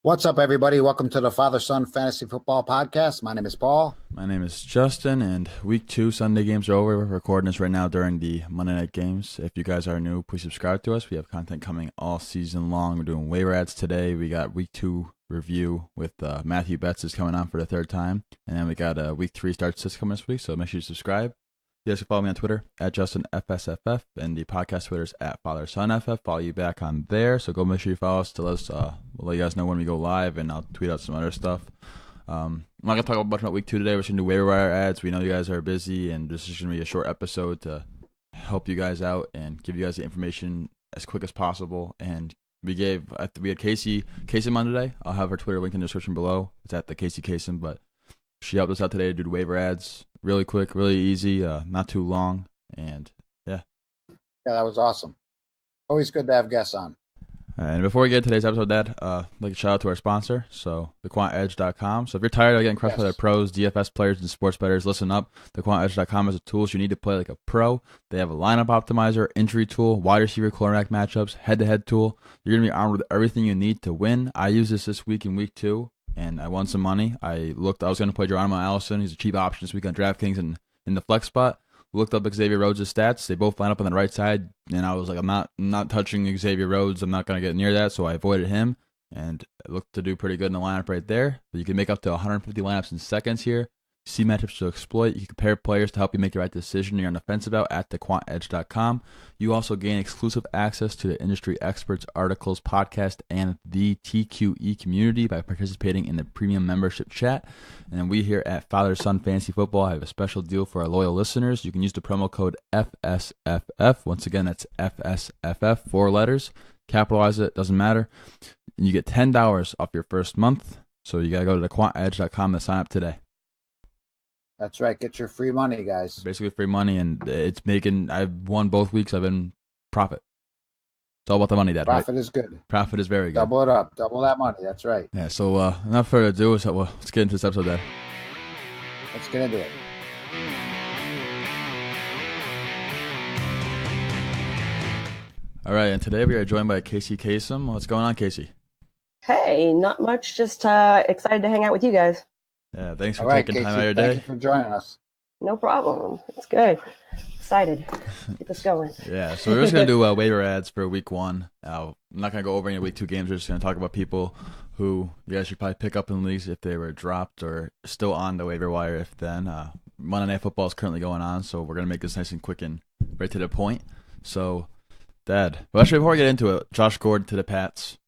What's up, everybody? Welcome to the Father-Son Fantasy Football Podcast. My name is Paul. My name is Justin, and week 2 Sunday games are over. We're recording this right now during the Monday night games. If you guys are new, please subscribe to us. We have content coming all season long. We're doing waiver ads today. We got week 2 review with Matthew Betts is coming on for the third time. And then we got week 3 starts this coming this week, so make sure you subscribe. You guys can follow me on Twitter at JustinFSFF, and the podcast Twitter's at FatherSonFF. Follow you back on there, so go make sure you follow us to let us. We'll let you guys know when we go live, and I'll tweet out some other stuff. I'm not going to talk much about week 2 today. We're just going to do waiver wire ads. We know you guys are busy, and this is going to be a short episode to help you guys out and give you guys the information as quick as possible. And we had Kacey Kasem on today. I'll have her Twitter link in the description below. It's at the Kacey Kasem, but she helped us out today to do the waiver ads. Really quick, really easy, not too long, and yeah. Yeah, that was awesome. Always good to have guests on. And before we get to today's episode, Dad, I'd like to shout out to our sponsor, so thequantedge.com. So if you're tired of getting crushed by the pros, DFS players, and sports bettors, listen up. Thequantedge.com has the tools you need to play like a pro. They have a lineup optimizer, injury tool, wide receiver cornerback matchups, head-to-head tool. You're going to be armed with everything you need to win. I used this week in week 2. And I won some money. I was going to play Geronimo Allison. He's a cheap option this week on DraftKings and in the flex spot. Looked up Xavier Rhodes' stats. They both line up on the right side. And I was like, I'm not touching Xavier Rhodes. I'm not going to get near that. So I avoided him. And it looked to do pretty good in the lineup right there. But you can make up to 150 lineups in seconds here. See matchups to exploit. You can compare players to help you make the right decision you're on the fence about at thequantedge.com. You also gain exclusive access to the industry experts, articles, podcast, and the TQE community by participating in the premium membership chat. And we here at Father Son Fantasy Football have a special deal for our loyal listeners. You can use the promo code FSFF. Once again, that's FSFF, 4 letters. Capitalize it, doesn't matter. And you get $10 off your first month. So you got to go to thequantedge.com to sign up today. That's right. Get your free money, guys. Basically free money, and I've won both weeks. I've been profit. It's all about the money, Dad. Profit right? is good. Profit is very good. Double it up. Double that money. That's right. Yeah, so enough further ado. Let's get into this episode, Dad. Let's get into it. All right, and today we are joined by Kacey Kasem. What's going on, Kacey? Hey, not much. Just excited to hang out with you guys. Yeah, thanks for taking time out of your day. Thank you for joining us. No problem. It's good. Excited. Keep us going. Yeah, so we're just going to do waiver ads for week 1. I'm not going to go over any week 2 games. We're just going to talk about people who you guys should probably pick up in leagues if they were dropped or still on the waiver wire if then. Monday Night Football is currently going on, so we're going to make this nice and quick and right to the point. So, Dad, well, actually, before we get into it, Josh Gordon to the Pats.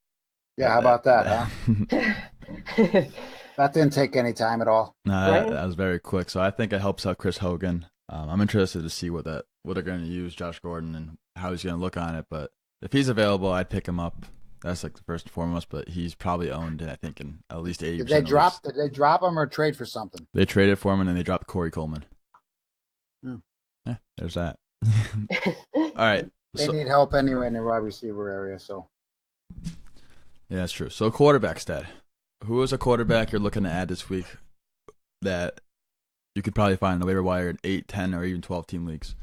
Yeah, how about that, huh? That didn't take any time at all. No, that was very quick. So I think it helps out Chris Hogan. I'm interested to see what they're going to use Josh Gordon and how he's going to look on it. But if he's available, I'd pick him up. That's like the first and foremost. But he's probably owned, I think, in at least 80%. Did they drop him or trade for something? They traded for him and then they dropped Corey Coleman. Hmm. Yeah, there's that. All right. They need help anyway in the wide receiver area. So. Yeah, that's true. So quarterback stat. Who is a quarterback you're looking to add this week that you could probably find on the waiver wire in 8, 10, or even 12-team leagues?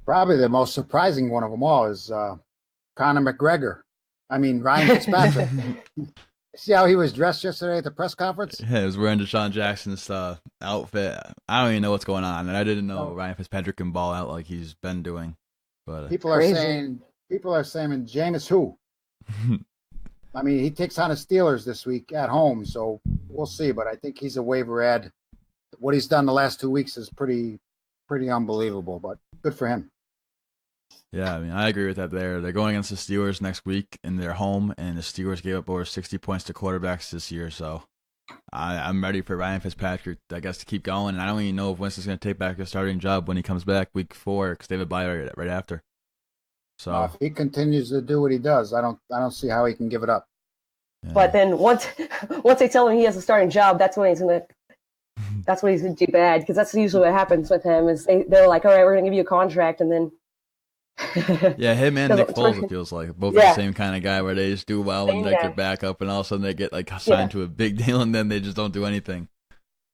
Probably the most surprising one of them all is Ryan Fitzpatrick. See how he was dressed yesterday at the press conference? Yeah, he was wearing Deshaun Jackson's outfit. I don't even know what's going on, and I didn't know Ryan Fitzpatrick can ball out like he's been doing. But people are saying Jameis who? I mean, he takes on the Steelers this week at home, so we'll see. But I think he's a waiver ad. What he's done the last 2 weeks is pretty unbelievable, but good for him. Yeah, I mean, I agree with that there. They're going against the Steelers next week in their home, and the Steelers gave up over 60 points to quarterbacks this year. So I'm ready for Ryan Fitzpatrick, I guess, to keep going. And I don't even know if Winston's going to take back his starting job when he comes back week 4 because they have a bye right after. So if he continues to do what he does, I don't see how he can give it up. Yeah. But then once they tell him he has a starting job, that's when he's gonna do bad, because that's usually what happens with him. Is they're like, all right, we're gonna give you a contract, and then yeah, him and Nick Foles, it feels like both the same kind of guy where they just do well and like their backup, and all of a sudden they get like signed to a big deal, and then they just don't do anything.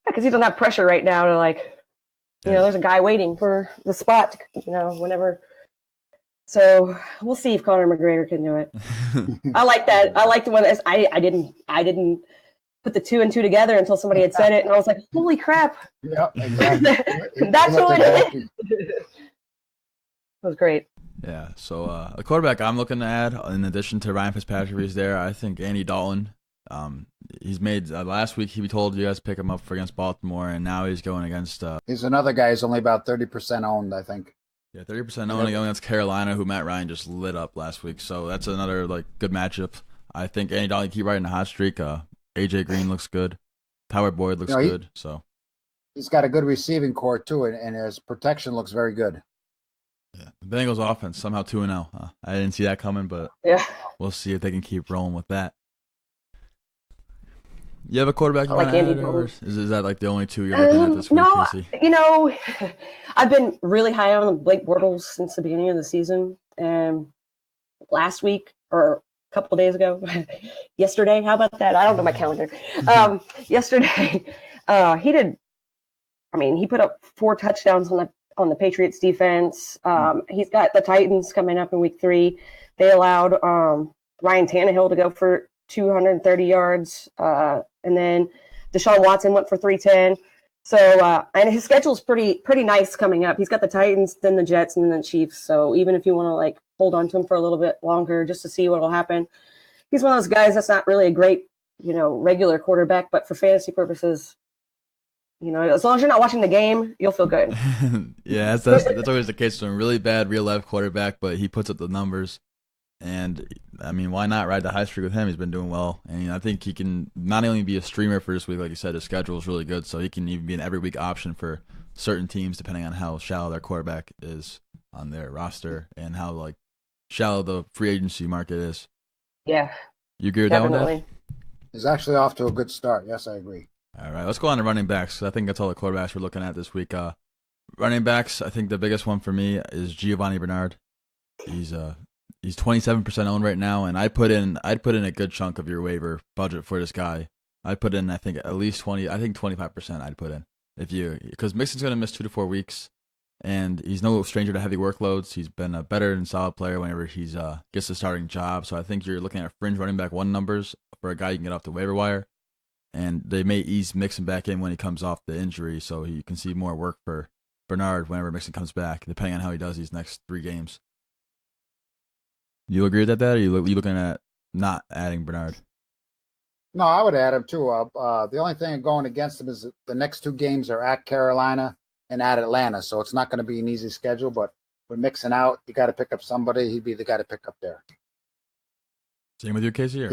Because he doesn't have pressure right now to there's a guy waiting for the spot, whenever So we'll see if Conor McGregor can do it. I like that. I like the one. I didn't put the 2 and 2 together until somebody had said it, and I was like, "Holy crap!" Yeah, exactly. That's what it is. It was great. Yeah. So a quarterback I'm looking to add, in addition to Ryan Fitzpatrick, is there. I think Andy Dalton. He's made last week. He told you guys to pick him up for against Baltimore, and now he's going against. He's another guy who's only about 30% owned, I think. Yeah, 30% owned against Carolina, who Matt Ryan just lit up last week. So that's another good matchup. I think Andy Dalton keep riding the hot streak. AJ Green looks good. Tyler Boyd looks good. So he's got a good receiving core too, and his protection looks very good. Yeah, the Bengals offense somehow 2-0. I didn't see that coming, but we'll see if they can keep rolling with that. You have a quarterback you want to add, or is that like the only two you're looking at this week, no, Casey? I've been really high on Blake Bortles since the beginning of the season. Last week, or a couple of days ago, yesterday, how about that? I don't know my calendar. Yesterday, he put up 4 touchdowns on the Patriots defense. He's got the Titans coming up in week 3. They allowed Ryan Tannehill to go for 230 yards. And then Deshaun Watson went for 310. So, and his schedule's pretty nice coming up. He's got the Titans, then the Jets, and then the Chiefs. So even if you want to hold on to him for a little bit longer just to see what will happen, he's one of those guys that's not really a great, regular quarterback, but for fantasy purposes, as long as you're not watching the game, you'll feel good. Yeah, that's always the case with a really bad real life quarterback, but he puts up the numbers. And, why not ride the high streak with him? He's been doing well. And I think he can not only be a streamer for this week, like you said, his schedule is really good, so he can even be an every week option for certain teams depending on how shallow their quarterback is on their roster and how, shallow the free agency market is. Yeah. You agree with that one, He's actually off to a good start. Yes, I agree. All right, let's go on to running backs. I think that's all the quarterbacks we're looking at this week. Running backs, I think the biggest one for me is Giovanni Bernard. He's 27% owned right now, and I'd put in a good chunk of your waiver budget for this guy. I'd put in, I think, at least 20. I think 25%. I'd put in because Mixon's going to miss 2 to 4 weeks, and he's no stranger to heavy workloads. He's been a better and solid player whenever he's gets the starting job. So I think you're looking at fringe running back 1 numbers for a guy you can get off the waiver wire, and they may ease Mixon back in when he comes off the injury, so you can see more work for Bernard whenever Mixon comes back, depending on how he does these next 3 games. You agree with that, or are you looking at not adding Bernard? No, I would add him too. The only thing going against him is the next 2 games are at Carolina and at Atlanta, so it's not going to be an easy schedule. But we're mixing out. You got to pick up somebody. He'd be the guy to pick up there. Same with you, Casey? Or?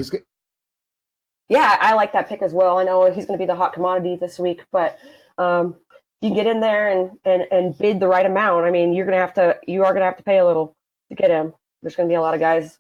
Yeah, I like that pick as well. I know he's going to be the hot commodity this week, but you can get in there and bid the right amount. You are going to have to pay a little to get him. There's going to be a lot of guys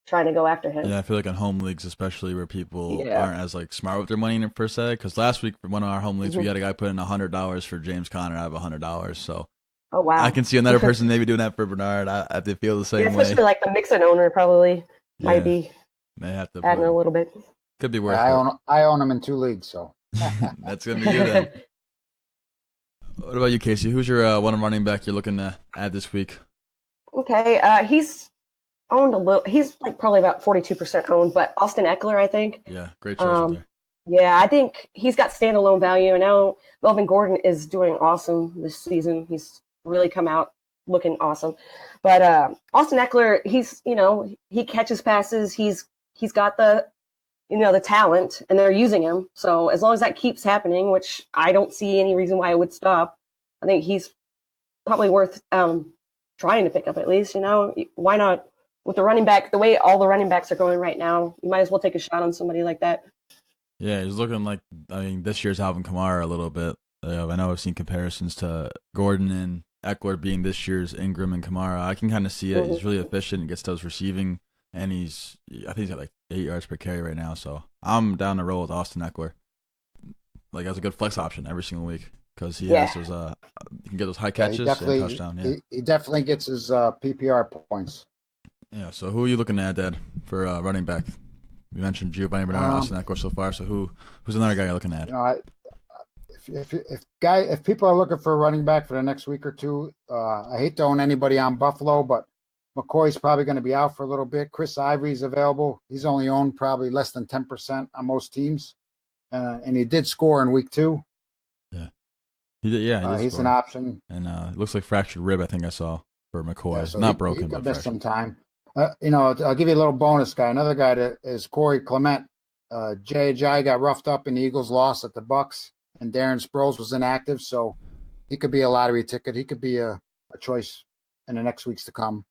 trying to go after him. Yeah, I feel like in home leagues, especially where people aren't as smart with their money per se. Because last week, for one of our home leagues, we had a guy put in $100 for James Conner out of $100. So, oh wow, I can see another person maybe doing that for Bernard. I they feel the same way. Especially the Mixon owner probably might be. They have to adding a little bit. Could be worth it. I own him in 2 leagues, so that's gonna be you then. What about you, Casey? Who's your one running back you're looking to add this week? Okay, he's owned a little. He's probably about 42% owned, but Austin Eckler, I think. Yeah, great choice there. Yeah, I think he's got standalone value, and now Melvin Gordon is doing awesome this season. He's really come out looking awesome. But Austin Eckler, he's he catches passes. He's got the the talent, and they're using him. So as long as that keeps happening, which I don't see any reason why it would stop, I think he's probably worth trying to pick up at least. Why not? With the running back, the way all the running backs are going right now, you might as well take a shot on somebody like that. Yeah, he's looking like, this year's Alvin Kamara a little bit. I know I've seen comparisons to Gordon and Eckler being this year's Ingram and Kamara. I can kind of see it. He's really efficient, gets those receiving, and I think he's got 8 yards per carry right now. So I'm down the roll with Austin Eckler. As a good flex option every single week because he has those. You can get those high catches and touchdown. Yeah, he definitely gets his PPR points. Yeah. So who are you looking at, Dad, for running back? We mentioned Giovanni Bernard, Austin Eckler so far. So who's another guy you're looking at? If people are looking for a running back for the next week or two, I hate to own anybody on Buffalo, but McCoy's probably going to be out for a little bit. Chris Ivory's available. He's only owned probably less than 10% on most teams. And he did score in week 2. Yeah. He did, yeah. He's an option. And it looks like fractured rib, I think I saw, for McCoy. Yeah, so not broken, he but miss some time. I'll give you a little bonus guy. Another guy that is Corey Clement. J.J. got roughed up in the Eagles' loss at the Bucks, and Darren Sproles was inactive, so he could be a lottery ticket. He could be a choice in the next weeks to come.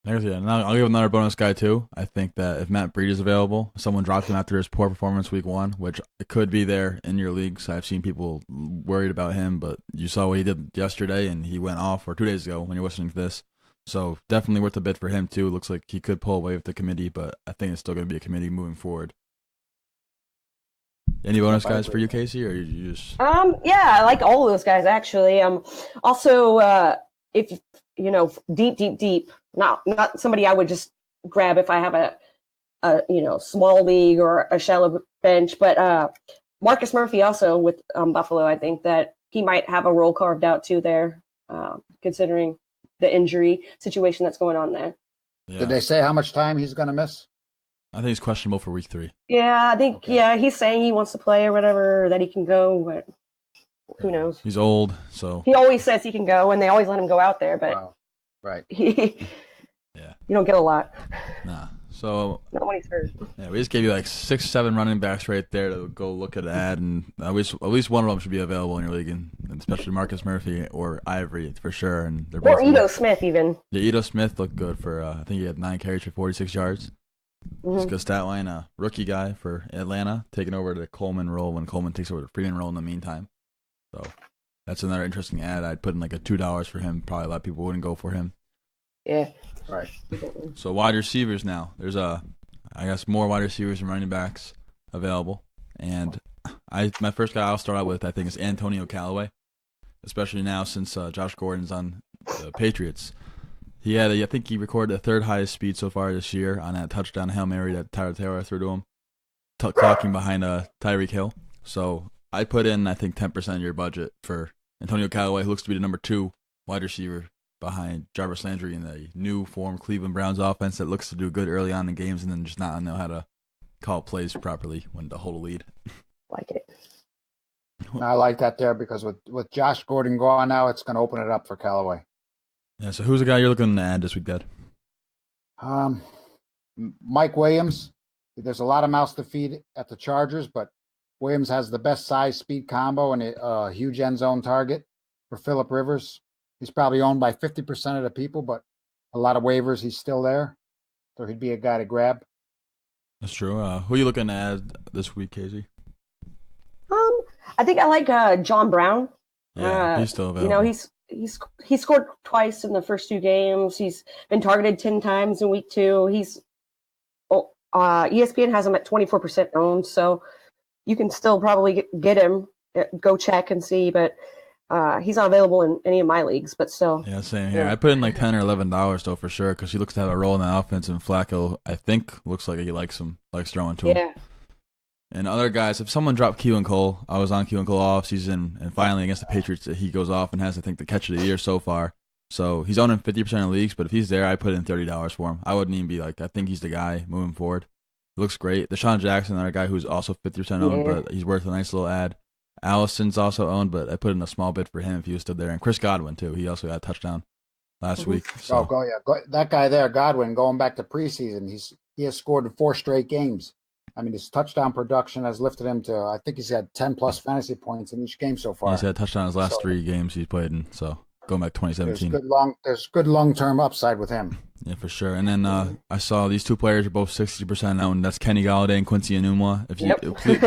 Yeah, I'll give another bonus guy too. I think that if Matt Breed is available, someone dropped him after his poor performance week 1, which it could be there in your leagues. I've seen people worried about him, but you saw what he did yesterday, and he went off, or 2 days ago when you're listening to this. So definitely worth a bid for him too. It looks like he could pull away with the committee, but I think it's still going to be a committee moving forward. Any bonus guys for you, Casey, or you just? Yeah, I like all of those guys actually. Also, if deep, not somebody I would just grab if I have a small league or a shallow bench, but Marcus Murphy also with Buffalo. I think that he might have a role carved out too there, considering the injury situation that's going on there. Yeah. Did they say how much time he's going to miss? I think he's questionable for week 3. Yeah, I think, he's saying he wants to play or whatever, or that he can go, but who knows? He's old, so. He always says he can go, and they always let him go out there, but. Wow. Right. You don't get a lot. Nah. So. Not when he's hurt. Yeah, we just gave you like 6-7 running backs right there to go look at an ad, and at least one of them should be available in your league, and especially Marcus Murphy or Ivory for sure. And they're both. Or Ito Smith even. Yeah, Ito Smith looked good for. I think he had 9 carries for 46 yards. It's a good stat line. Rookie guy for Atlanta, taking over the Coleman role when Coleman takes over the Freeman role in the meantime. So that's another interesting ad. I'd put in like a $2 for him. Probably a lot of people wouldn't go for him. Yeah. Right. So wide receivers now. There's I guess more wide receivers and running backs available. And my first guy I'll start out with I think is Antonio Callaway, especially now since Josh Gordon's on the Patriots. I think he recorded the 3rd highest speed so far this year on that touchdown Hail Mary that Tyler Taylor threw to him, clocking behind Tyreek Hill. So I put in, I think, 10% of your budget for Antonio Callaway, who looks to be the number 2 wide receiver behind Jarvis Landry in the new form Cleveland Browns offense that looks to do good early on in games and then just not know how to call plays properly when to hold a lead. Like it. I like that there because with Josh Gordon gone now, it's going to open it up for Callaway. Yeah, so who's the guy you're looking to add this week, Dad? Mike Williams. There's a lot of mouths to feed at the Chargers, but Williams has the best size-speed combo and a huge end zone target for Phillip Rivers. He's probably owned by 50% of the people, but a lot of waivers, he's still there. So he'd be a guy to grab. That's true. Who are you looking to add this week, Casey? I think I like John Brown. Yeah, he's still available. He scored twice in the first 2 games. He's been targeted 10 times in week 2. ESPN has him at 24% owned, so you can still probably get him. Go check and see, but he's not available in any of my leagues. But still, yeah, same here. I put in like $10 or $11 though for sure because he looks to have a role in the offense, and Flacco I think looks like he likes throwing to him. Yeah. And other guys, if someone dropped Keelan Cole, I was on Keelan Cole all offseason, and finally against the Patriots, he goes off and has, I think, the catch of the year so far. So he's owning 50% of leagues, but if he's there, I put in $30 for him. I wouldn't even be like, I think he's the guy moving forward. It looks great. Deshaun Jackson, another guy who's also 50% owned, but he's worth a nice little ad. Allison's also owned, but I put in a small bid for him if he was still there. And Chris Godwin, too. He also had a touchdown last week. So. That guy there, Godwin, going back to preseason, he has scored in 4 straight games. I mean, his touchdown production has lifted him to, I think he's had 10-plus fantasy points in each game so far. He's had a touchdown in his last 3 games he's played in, so going back 2017. There's good long-term upside with him. Yeah, for sure. And then I saw these 2 players are both 60% owned. That's Kenny Galladay and Quincy Enunwa. If you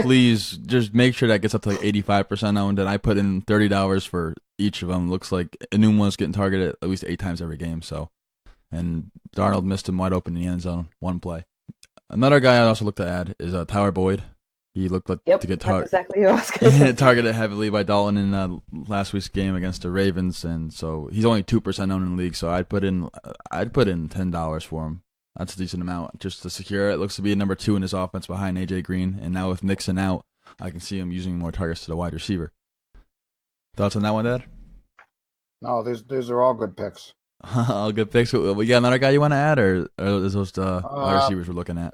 please just make sure that gets up to like 85% owned. And I put in $30 for each of them. Looks like Enunwa's getting targeted at least 8 times every game. So, and Darnold missed him wide open in the end zone 1 play. Another guy I also looked to add is Tyler Boyd. He looked like to get exactly what I was gonna say. targeted heavily by Dalton in last week's game against the Ravens, and so he's only 2% owned in the league. So I'd put in $10 for him. That's a decent amount just to secure it. Looks to be number 2 in his offense behind AJ Green, and now with Mixon out, I can see him using more targets to the wide receiver. Thoughts on that one, Dad? No, those are all good picks. All good picks. We got another guy you want to add, or is those the wide receivers we're looking at?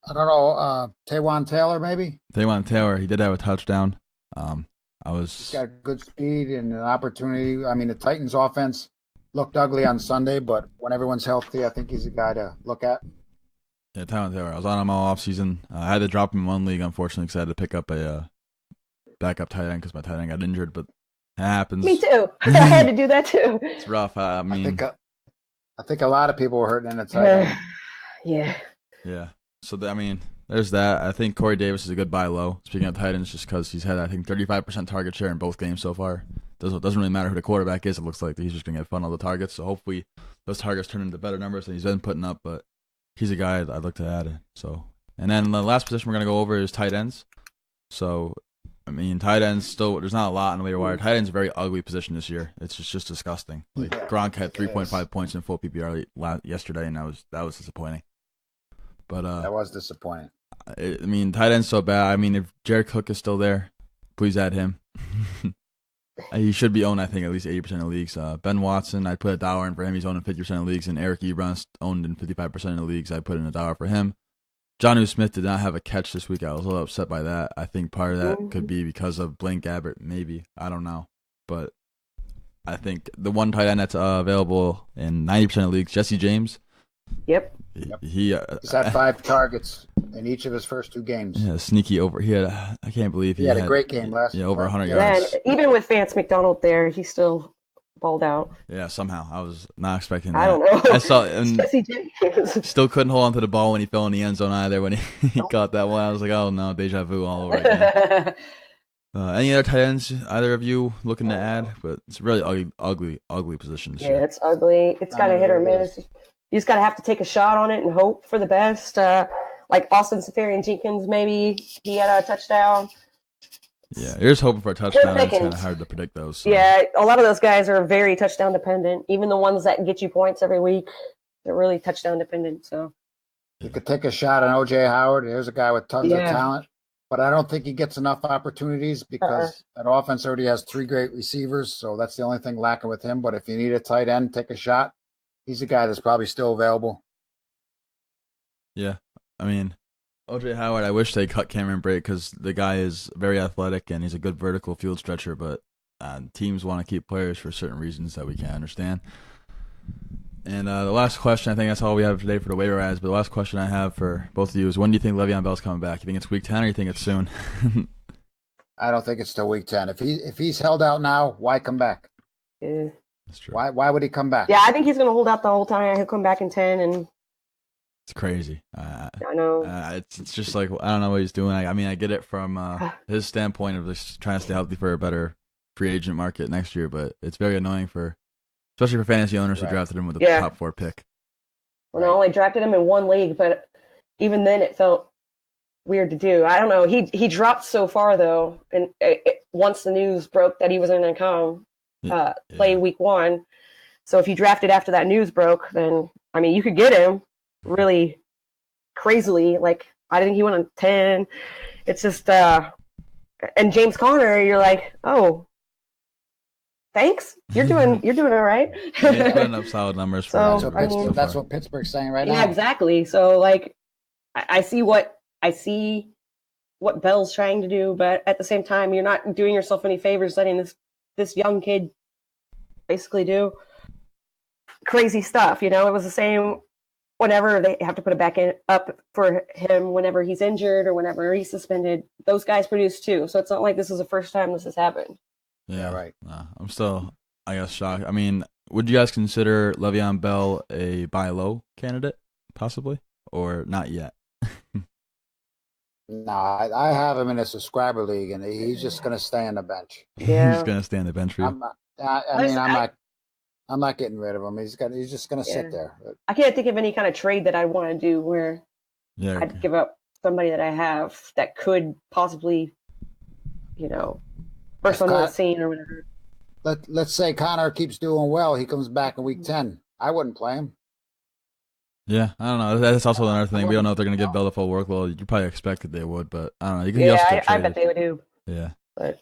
I don't know. Taywan Taylor, maybe. Taywan Taylor, he did have a touchdown. He's got good speed and an opportunity. I mean, the Titans' offense looked ugly on Sunday, but when everyone's healthy, I think he's a guy to look at. Yeah, Taywan Taylor. I was on him all offseason. I had to drop him in one league, unfortunately, because I had to pick up a backup tight end because my tight end got injured, but it happens. Me too. I had to do that too. It's rough. I mean, I think a lot of people were hurting in the tight end. Yeah. Yeah. So, there's that. I think Corey Davis is a good buy low. Speaking of tight ends, just because he's had, I think, 35% target share in both games so far. Doesn't really matter who the quarterback is. It looks like he's just going to get fun all the targets. So hopefully those targets turn into better numbers than he's been putting up. But he's a guy I'd look to add. So, and then the last position we're going to go over is tight ends. So, I mean, tight ends still, there's not a lot on the waiver wire. Tight ends a very ugly position this year. It's just disgusting. Like Gronk had 3.5 points in full PPR yesterday, and that was disappointing. But that was disappointing. I mean, tight end's so bad. I mean, if Jared Cook is still there, please add him. He should be owned, I think, at least 80% of leagues. Ben Watson, I'd put $1 in for him. He's owned in 50% of leagues. And Eric Ebron's owned in 55% of the leagues. I'd put in $1 for him. Jonnu Smith did not have a catch this week. I was a little upset by that. I think part of that could be because of Blaine Gabbert, maybe. I don't know. But I think the one tight end that's available in 90% of leagues, Jesse James. Yep. He's had 5 targets in each of his first 2 games. Yeah, sneaky over. I can't believe he had a great game last. Yeah, over 100 yards. And even with Vance McDonald there, he still balled out. Yeah, somehow I was not expecting that. I don't know. I saw and Jesse James. Still couldn't hold on to the ball when he fell in the end zone either. When he caught that one, I was like, oh no, deja vu all over again. Any other tight ends either of you looking to add? But it's really ugly position. Yeah, it's ugly. It's kind of hit or miss. You just gotta have to take a shot on it and hope for the best. Like Austin Seferian-Jenkins, maybe he had a touchdown. Yeah, you're just hoping for a touchdown. It's kind of hard to predict those. So. Yeah, a lot of those guys are very touchdown dependent. Even the ones that get you points every week, they're really touchdown dependent. So you could take a shot on O.J. Howard. There's a guy with tons of talent, but I don't think he gets enough opportunities because that offense already has 3 great receivers. So that's the only thing lacking with him. But if you need a tight end, take a shot. He's a guy that's probably still available. Yeah, I mean, O.J. Howard, I wish they cut Cameron Brate because the guy is very athletic and he's a good vertical field stretcher, but teams want to keep players for certain reasons that we can't understand. And the last question, I think that's all we have today for the waiver ads, but the last question I have for both of you is when do you think Le'Veon Bell's coming back? You think it's week 10 or you think it's soon? I don't think it's till week 10. If he's held out now, why come back? Yeah. That's true. Why would he come back? Yeah, I think he's going to hold out the whole time. He'll come back in 10 and it's crazy. I know. It's just like I don't know what he's doing. I mean, I get it from his standpoint of just trying to stay healthy for a better free agent market next year, but it's very annoying especially for fantasy owners who drafted him with the top 4 pick. Well, I only drafted him in 1 league, but even then it felt weird to do. I don't know. He dropped so far though, and once the news broke that he wasn't going to come play week 1, so if you drafted after that news broke, then I mean you could get him really crazily. Like I think he went on 10. It's just and James Conner, you're like, oh, thanks. You're doing all right. He's putting up solid numbers for that's what Pittsburgh's saying right now. Yeah, exactly. So like I see what Bell's trying to do, but at the same time you're not doing yourself any favors letting this young kid basically do crazy stuff. It was the same whenever they have to put it back up for him whenever he's injured or whenever he's suspended. Those guys produce too. So it's not like this is the first time this has happened. Yeah, right. I'm still, I guess, shocked. I mean, would you guys consider Le'Veon Bell a buy low candidate, possibly, or not yet? No, I have him in a subscriber league, and he's just going to stay on the bench. Yeah, he's going to stay on the bench for you. I'm not getting rid of him. He's just going to sit there. I can't think of any kind of trade that I want to do where I'd give up somebody that I have that could possibly, burst onto the scene or whatever. Let's say Connor keeps doing well. He comes back in week 10. I wouldn't play him. Yeah, I don't know. That's also another thing. We don't know if they're going to give Bell the full workload. You probably expected they would, but I don't know. I bet they would do. Yeah. But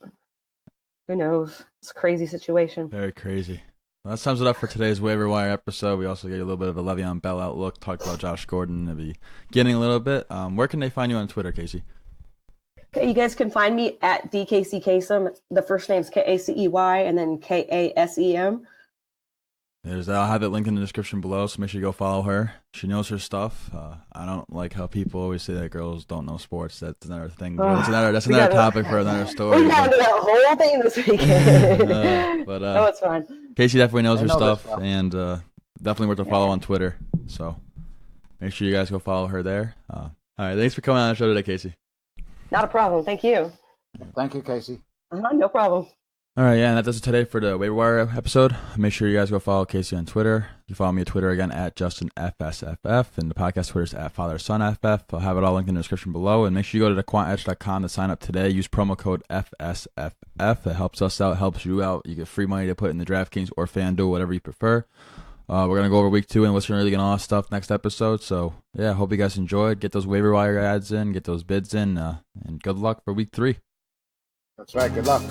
who knows? It's a crazy situation. Very crazy. That sums it up for today's waiver wire episode. We also gave you a little bit of a Le'Veon Bell outlook, talked about Josh Gordon at the beginning a little bit. Where can they find you on Twitter, Kacey? Okay, you guys can find me at Kacey Kasem. The first name's Kacey and then Kasem. I'll have that link in the description below, so make sure you go follow her. She knows her stuff. I don't like how people always say that girls don't know sports. That's another thing. That's another topic for another story. We got that whole thing this weekend. No, it's fine. Kacey definitely knows her stuff, and definitely worth a follow on Twitter. So make sure you guys go follow her there. All right, thanks for coming on the show today, Kacey. Not a problem. Thank you. Thank you, Kacey. No problem. All right, yeah, and that does it today for the waiver wire episode. Make sure you guys go follow Kacey on Twitter. You follow me on Twitter again at JustinFSFF, and the podcast Twitter is at FatherSonFF. I'll have it all linked in the description below. And make sure you go to thequantedge.com to sign up today. Use promo code FSFF. It helps us out, helps you out. You get free money to put in the DraftKings or FanDuel, whatever you prefer. We're going to go over week 2 and what's really going on stuff next episode. So, yeah, hope you guys enjoyed. Get those waiver wire ads in, get those bids in, and good luck for week 3. That's right. Good luck.